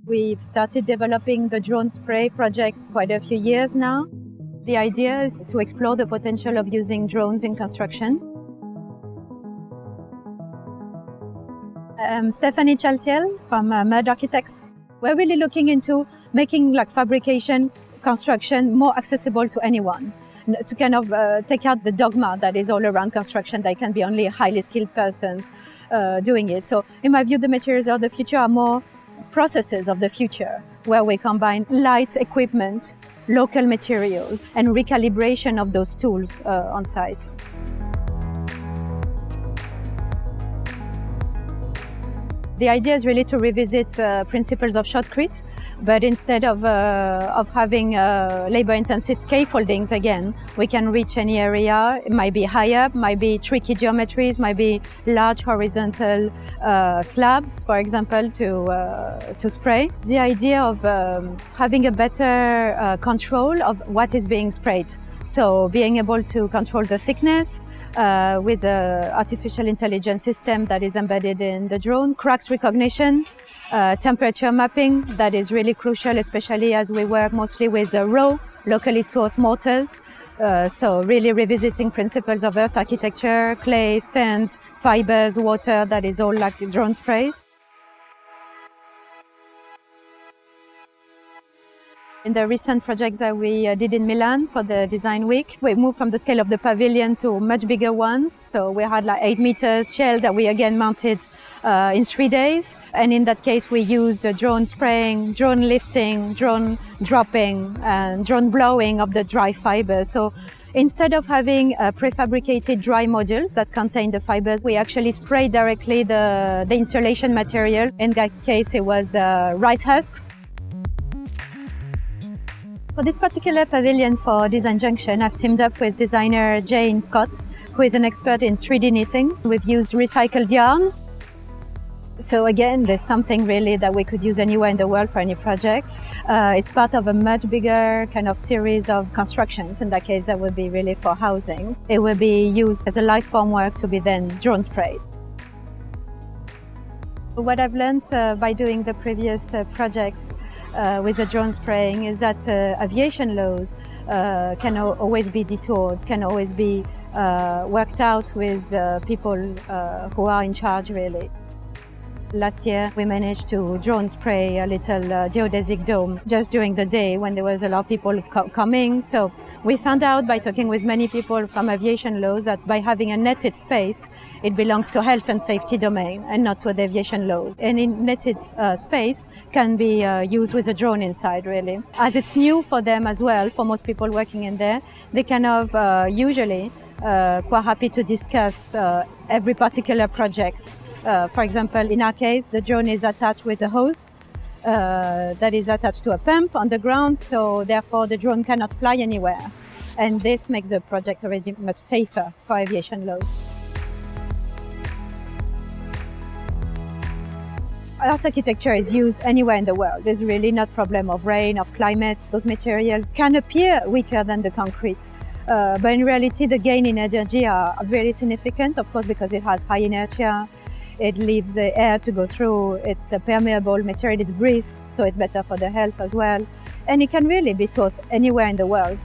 We've started developing the drone spray projects quite a few years now. The idea is to explore the potential of using drones in construction. I'm Stephanie Chaltiel from Mud Architects. We're really looking into making fabrication, construction more accessible to anyone, to kind of take out the dogma that is all around construction that can be only highly skilled persons doing it. So in my view, the materials of the future are more processes of the future, where we combine light equipment, local material, and recalibration of those tools on site. The idea is really to revisit principles of shotcrete, but instead of having labor-intensive scaffoldings again, we can reach any area. It might be high up, might be tricky geometries, might be large horizontal slabs, for example, to spray. The idea of having a better control of what is being sprayed. So being able to control the thickness with an artificial intelligence system that is embedded in the drone, cracks recognition, temperature mapping, that is really crucial, especially as we work mostly with raw, locally sourced mortars. So really revisiting principles of earth architecture, clay, sand, fibers, water, that is all like drone sprayed. In the recent projects that we did in Milan for the design week, we moved from the scale of the pavilion to much bigger ones. So we had 8 meters shell that we again mounted in 3 days. And in that case, we used drone spraying, drone lifting, drone dropping, and drone blowing of the dry fibers. So instead of having prefabricated dry modules that contain the fibers, we actually spray directly the insulation material. In that case, it was rice husks. For this particular pavilion for Design Junction, I've teamed up with designer Jane Scott, who is an expert in 3D knitting. We've used recycled yarn. So again, there's something really that we could use anywhere in the world for any project. It's part of a much bigger kind of series of constructions. In that case, that would be really for housing. It will be used as a light formwork to be then drone sprayed. What I've learned by doing the previous projects with the drone spraying is that aviation laws can always be detoured, can always be worked out with people who are in charge, really. Last year, we managed to drone spray a little geodesic dome just during the day when there was a lot of people coming. So we found out by talking with many people from aviation laws that by having a netted space, it belongs to health and safety domain and not to the aviation laws. Any netted space can be used with a drone inside, really. As it's new for them as well, for most people working in there, they kind of usually quite happy to discuss every particular project. For example, in our case, the drone is attached with a hose that is attached to a pump on the ground, so therefore the drone cannot fly anywhere. And this makes the project already much safer for aviation laws. Earth architecture is used anywhere in the world. There's really not a problem of rain, of climate. Those materials can appear weaker than the concrete. But in reality, the gain in energy are very significant, of course, because it has high inertia. It leaves the air to go through. It's a permeable material, it breathes, so it's better for the health as well. And it can really be sourced anywhere in the world.